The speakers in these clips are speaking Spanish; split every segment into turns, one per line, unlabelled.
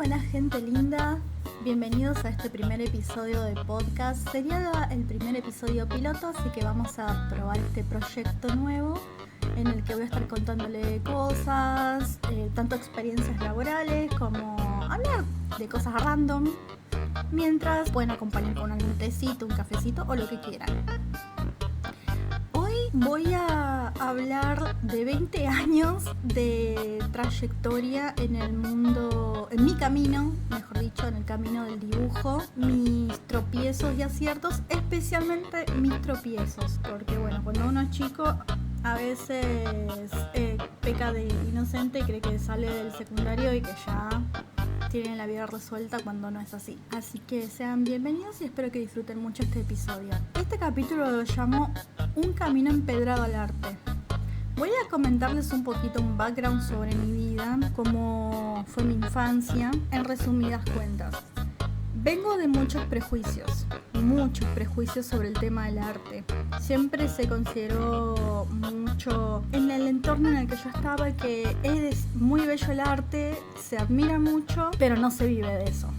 Hola gente linda, bienvenidos a este primer episodio de podcast. Sería el primer episodio piloto, así que vamos a probar este proyecto nuevo en el que voy a estar contándole cosas, tanto experiencias laborales como hablar de cosas random, mientras pueden acompañar con algún tecito, un cafecito o lo que quieran. Hoy voy a hablar de 20 años de trayectoria en el mundo, en mi camino, mejor dicho, en el camino del dibujo, mis tropiezos y aciertos, especialmente mis tropiezos, porque bueno, cuando uno es chico a veces peca de inocente y cree que sale del secundario y que ya tienen la vida resuelta cuando no es así. Así que sean bienvenidos y espero que disfruten mucho este episodio. Este capítulo lo llamo Un camino empedrado al arte. Voy a comentarles un poquito un background sobre mi vida, cómo fue mi infancia, en resumidas cuentas. Vengo de muchos prejuicios sobre el tema del arte. Siempre se consideró mucho en el entorno en el que yo estaba que es muy bello el arte, se admira mucho, pero no se vive de eso.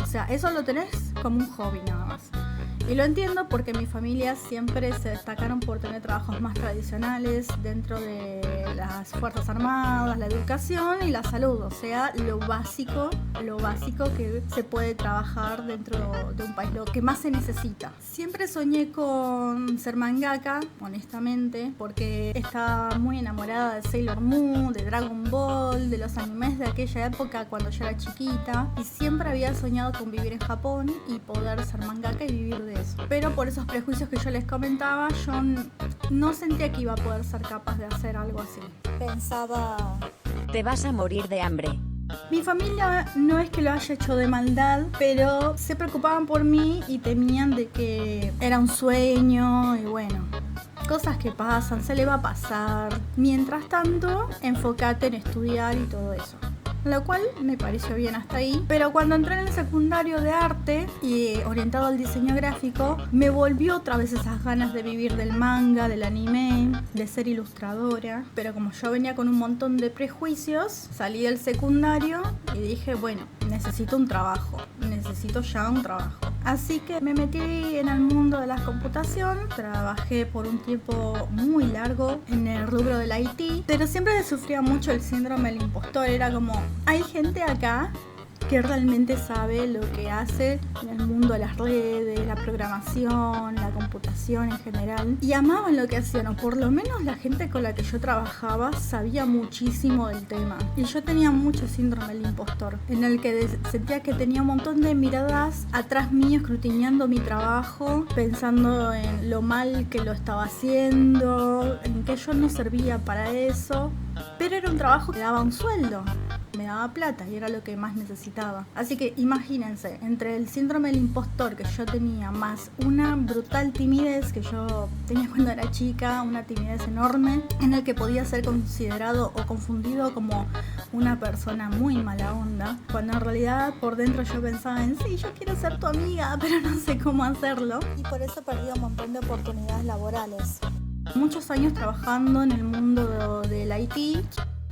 O sea, eso lo tenés como un hobby nada más. Y lo entiendo porque mi familia siempre se destacaron por tener trabajos más tradicionales dentro de las Fuerzas Armadas, la educación y la salud. O sea, lo básico que se puede trabajar dentro de un país, lo que más se necesita. Siempre soñé con ser mangaka, honestamente, porque estaba muy enamorada de Sailor Moon, de Dragon Ball, de los animes de aquella época cuando yo era chiquita. Y siempre había soñado con vivir en Japón y poder ser mangaka y vivir de eso. Pero por esos prejuicios que yo les comentaba, yo no sentía que iba a poder ser capaz de hacer algo así. Pensaba,
te vas a morir de hambre.
Mi familia no es que lo haya hecho de maldad, pero se preocupaban por mí y temían de que era un sueño y bueno, cosas que pasan, se le va a pasar. Mientras tanto, enfócate en estudiar y todo eso. Lo cual me pareció bien hasta ahí, pero cuando entré en el secundario de arte y orientado al diseño gráfico, me volvió otra vez esas ganas de vivir del manga, del anime, de ser ilustradora. Pero como yo venía con un montón de prejuicios, salí del secundario y dije, bueno, necesito ya un trabajo. Así que me metí en el mundo de la computación, trabajé por un tiempo muy largo en el rubro del IT, pero siempre sufría mucho el síndrome del impostor. Era como, hay gente acá que realmente sabe lo que hace en el mundo de las redes, la programación, la computación en general, y amaban lo que hacían, o por lo menos la gente con la que yo trabajaba sabía muchísimo del tema. Y yo tenía mucho síndrome del impostor, en el que sentía que tenía un montón de miradas atrás mío escrutinando mi trabajo, pensando en lo mal que lo estaba haciendo, en que yo no servía para eso, pero era un trabajo que daba un sueldo, me daba plata y era lo que más necesitaba. Así que imagínense, entre el síndrome del impostor que yo tenía, más una brutal timidez que yo tenía cuando era chica, una timidez enorme, en el que podía ser considerado o confundido como una persona muy mala onda, cuando en realidad por dentro yo pensaba en sí, yo quiero ser tu amiga, pero no sé cómo hacerlo, y por eso perdí un montón de oportunidades laborales. Muchos años trabajando en el mundo del IT.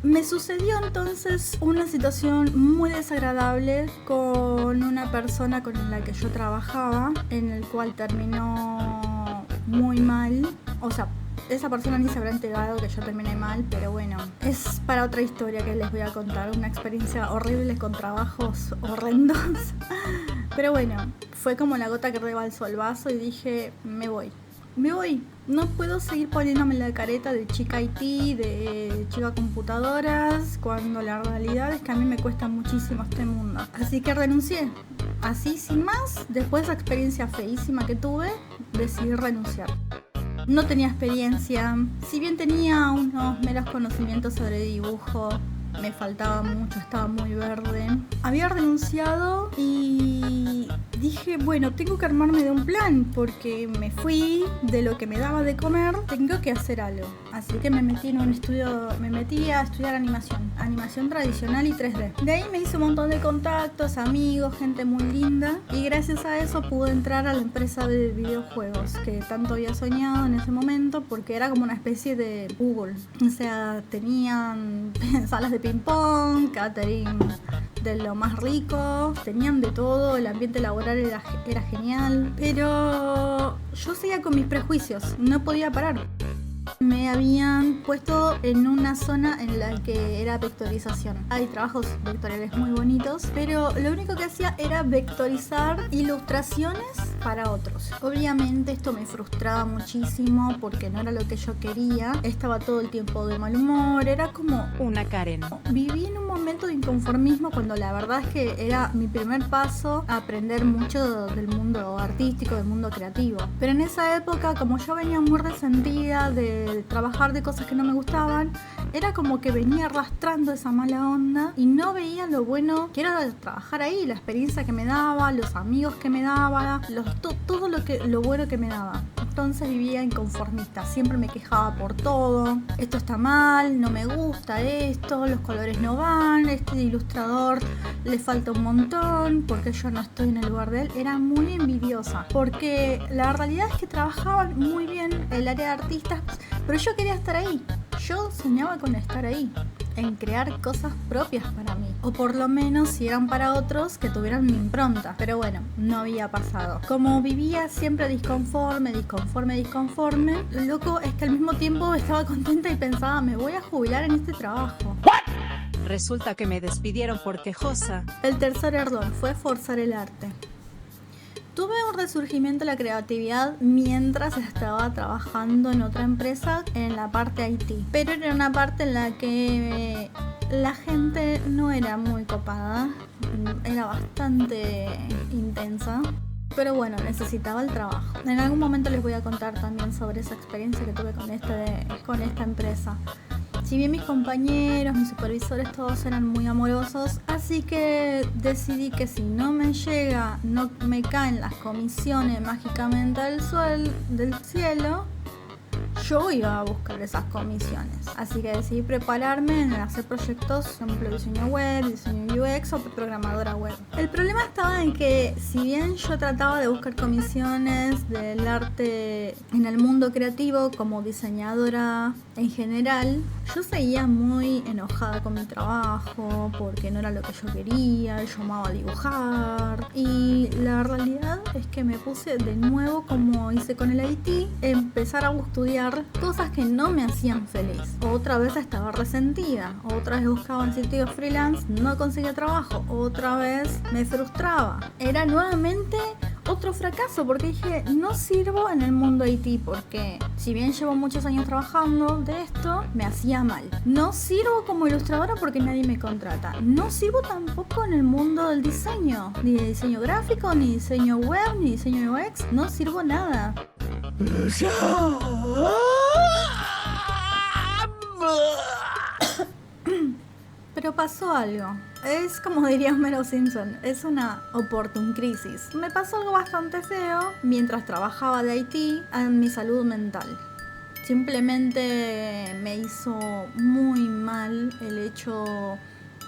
Me sucedió entonces una situación muy desagradable con una persona con la que yo trabajaba, en el cual terminó muy mal. O sea, esa persona ni se habrá enterado que yo terminé mal, pero bueno, es para otra historia que les voy a contar. Una experiencia horrible con trabajos horrendos. Pero bueno, fue como la gota que rebalsó el vaso y dije, me voy. No puedo seguir poniéndome la careta de chica IT, de chica computadoras, cuando la realidad es que a mí me cuesta muchísimo este mundo. Así que renuncié. Así, sin más, después de esa experiencia feísima que tuve, decidí renunciar. No tenía experiencia, si bien tenía unos meros conocimientos sobre dibujo, me faltaba mucho, estaba muy verde. Había renunciado y dije, bueno, tengo que armarme de un plan porque me fui de lo que me daba de comer, tengo que hacer algo. Así que me metí a estudiar animación tradicional y 3D. De ahí me hice un montón de contactos, amigos, gente muy linda, y gracias a eso pude entrar a la empresa de videojuegos que tanto había soñado en ese momento, porque era como una especie de Google. O sea, tenían salas de ping pong, catering de lo más rico, tenían de todo, el ambiente laboral era genial, pero yo seguía con mis prejuicios, no podía parar. Me habían puesto en una zona en la que era vectorización. Hay trabajos vectoriales muy bonitos, pero lo único que hacía era vectorizar ilustraciones para otros. Obviamente esto me frustraba muchísimo porque no era lo que yo quería. Estaba todo el tiempo de mal humor, era como
una Karen.
Viví en un momento de inconformismo cuando la verdad es que era mi primer paso a aprender mucho del mundo artístico, del mundo creativo. Pero en esa época, como yo venía muy resentida de trabajar de cosas que no me gustaban, era como que venía arrastrando esa mala onda y no veía lo bueno que era trabajar ahí, la experiencia que me daba, los amigos que me daba, todo lo bueno que me daba. Entonces vivía inconformista, siempre me quejaba por todo. Esto está mal, no me gusta esto, los colores no van, este ilustrador le falta un montón porque yo no estoy en el lugar de él. Era muy envidiosa porque la realidad es que trabajaban muy bien el área de artistas, pero yo quería estar ahí. Yo soñaba con estar ahí, en crear cosas propias para mí, o por lo menos si eran para otros que tuvieran mi impronta, pero bueno, no había pasado. Como vivía siempre disconforme, lo loco es que al mismo tiempo estaba contenta y pensaba, me voy a jubilar en este trabajo.
Resulta que me despidieron por quejosa.
El tercer error fue forzar el arte. Tuve un resurgimiento de la creatividad mientras estaba trabajando en otra empresa en la parte IT, pero era una parte en la que la gente no era muy copada, era bastante intensa. Pero bueno, necesitaba el trabajo. En algún momento les voy a contar también sobre esa experiencia que tuve con esta empresa. Si bien mis compañeros, mis supervisores, todos eran muy amorosos, así que decidí que si no me caen las comisiones mágicamente del cielo, yo iba a buscar esas comisiones. Así que decidí prepararme en hacer proyectos, por ejemplo, diseño web, diseño UX o programadora web. El problema estaba en que, si bien yo trataba de buscar comisiones del arte en el mundo creativo como diseñadora en general, yo seguía muy enojada con mi trabajo porque no era lo que yo quería, yo amaba dibujar. Y la realidad es que me puse de nuevo, como hice con el IT, empezar a estudiar cosas que no me hacían feliz. Otra vez estaba resentida, otra vez buscaba en sitios freelance, no conseguía trabajo, otra vez me frustraba. Era nuevamente otro fracaso porque dije, no sirvo en el mundo IT porque si bien llevo muchos años trabajando de esto, me hacía mal. No sirvo como ilustradora porque nadie me contrata. No sirvo tampoco en el mundo del diseño, ni de diseño gráfico, ni diseño web, ni diseño UX. No sirvo nada. Pero pasó algo. Es como diría Homero Simpson, es una oportun crisis. Me pasó algo bastante feo mientras trabajaba de IT en mi salud mental. Simplemente me hizo muy mal el hecho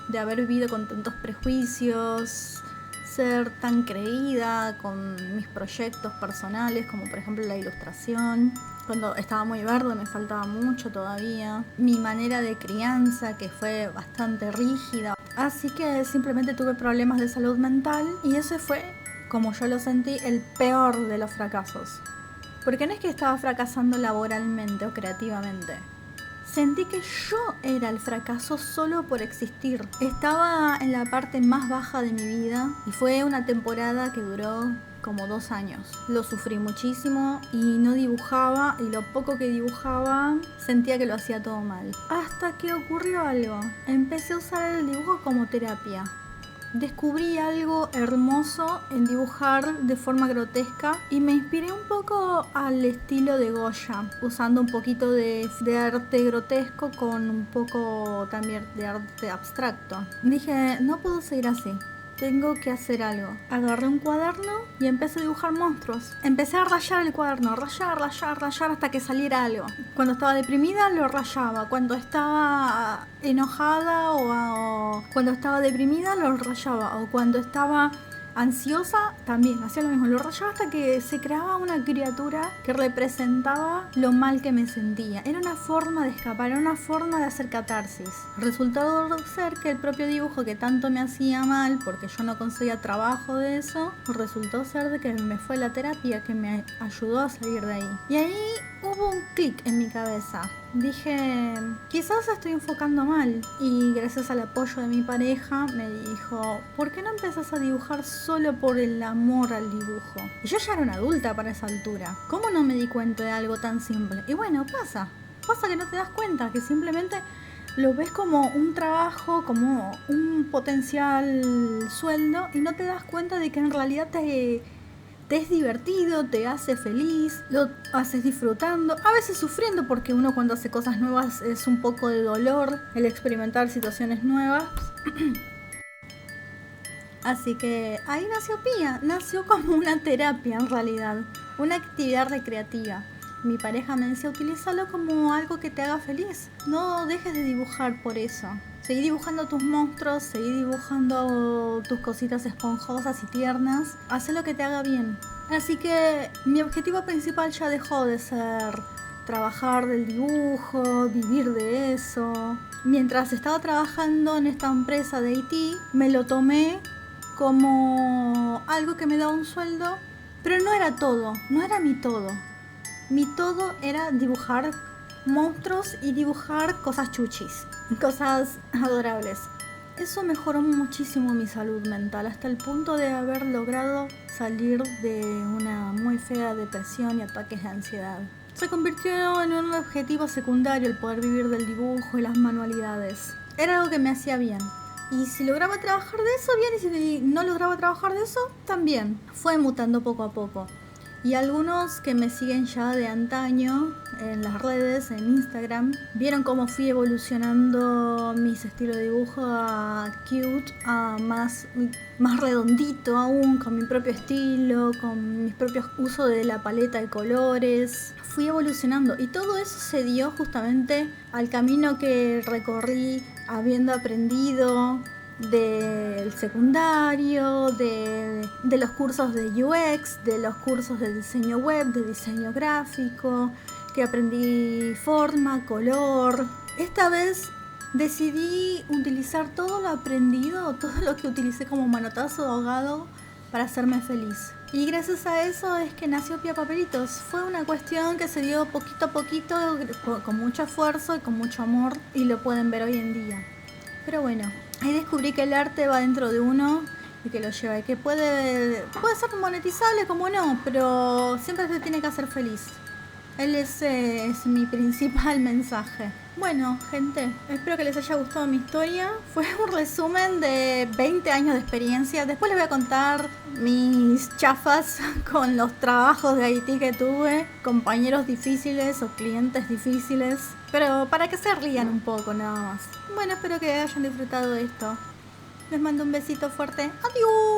de haber vivido con tantos prejuicios, ser tan creída con mis proyectos personales, como por ejemplo la ilustración. Cuando estaba muy verde me faltaba mucho todavía. Mi manera de crianza, que fue bastante rígida. Así que simplemente tuve problemas de salud mental y ese fue, como yo lo sentí, el peor de los fracasos. Porque no es que estaba fracasando laboralmente o creativamente. Sentí que yo era el fracaso solo por existir. Estaba en la parte más baja de mi vida y fue una temporada que duró como 2 años. Lo sufrí muchísimo y no dibujaba, y lo poco que dibujaba sentía que lo hacía todo mal. Hasta que ocurrió algo. Empecé a usar el dibujo como terapia. Descubrí algo hermoso en dibujar de forma grotesca y me inspiré un poco al estilo de Goya, usando un poquito de arte grotesco con un poco también de arte abstracto. Dije, no puedo seguir así. Tengo que hacer algo. Agarré un cuaderno y empecé a dibujar monstruos. Empecé a rayar el cuaderno, rayar hasta que saliera algo. Cuando estaba deprimida lo rayaba. Cuando estaba enojada o cuando estaba deprimida lo rayaba. O cuando estaba ansiosa, también hacía lo mismo. Lo rayaba hasta que se creaba una criatura que representaba lo mal que me sentía. Era una forma de escapar, era una forma de hacer catarsis. Resultó ser que el propio dibujo que tanto me hacía mal, porque yo no conseguía trabajo de eso, resultó ser de que me fue la terapia que me ayudó a salir de ahí. Y ahí hubo un clic en mi cabeza. Dije, quizás estoy enfocando mal. Y gracias al apoyo de mi pareja me dijo, ¿por qué no empezás a dibujar solo por el amor al dibujo? Y yo ya era una adulta para esa altura. ¿Cómo no me di cuenta de algo tan simple? Y bueno, pasa que no te das cuenta, que simplemente lo ves como un trabajo, como un potencial sueldo, y no te das cuenta de que en realidad te es divertido, te hace feliz, lo haces disfrutando, a veces sufriendo, porque uno cuando hace cosas nuevas es un poco de dolor el experimentar situaciones nuevas. Así que ahí nació Pía, nació como una terapia en realidad, una actividad recreativa. Mi pareja me decía, utilízalo como algo que te haga feliz, no dejes de dibujar por eso. Seguí dibujando tus monstruos, seguí dibujando tus cositas esponjosas y tiernas. Haz lo que te haga bien. Así que mi objetivo principal ya dejó de ser trabajar del dibujo, vivir de eso. Mientras estaba trabajando en esta empresa de IT, me lo tomé como algo que me daba un sueldo, pero no era todo, no era mi todo. Mi todo era dibujar monstruos y dibujar cosas chuchis, cosas adorables. Eso mejoró muchísimo mi salud mental, hasta el punto de haber logrado salir de una muy fea depresión y ataques de ansiedad. Se convirtió en un objetivo secundario el poder vivir del dibujo y las manualidades. Era algo que me hacía bien. Y si lograba trabajar de eso, bien, y si no lograba trabajar de eso, también. Fue mutando poco a poco. Y algunos que me siguen ya de antaño en las redes, en Instagram, vieron cómo fui evolucionando mis estilos de dibujo a cute, a más redondito aún, con mi propio estilo, con mis propios usos de la paleta de colores. Fui evolucionando y todo eso se dio justamente al camino que recorrí habiendo aprendido del secundario, de los cursos de UX, de los cursos de diseño web, de diseño gráfico, que aprendí forma, color. Esta vez decidí utilizar todo lo aprendido, todo lo que utilicé como manotazo de ahogado para hacerme feliz. Y gracias a eso es que nació Pía Papelitos. Fue una cuestión que se dio poquito a poquito, con mucho esfuerzo y con mucho amor, y lo pueden ver hoy en día. Pero bueno, ahí descubrí que el arte va dentro de uno y que lo lleva, y que puede ser monetizable como no, pero siempre se tiene que hacer feliz. Ese es mi principal mensaje. Bueno, gente, espero que les haya gustado mi historia. Fue un resumen de 20 años de experiencia. Después les voy a contar mis chafas con los trabajos de IT que tuve, compañeros difíciles o clientes difíciles, pero para que se rían un poco nada más. Bueno, espero que hayan disfrutado de esto. Les mando un besito fuerte. ¡Adiós!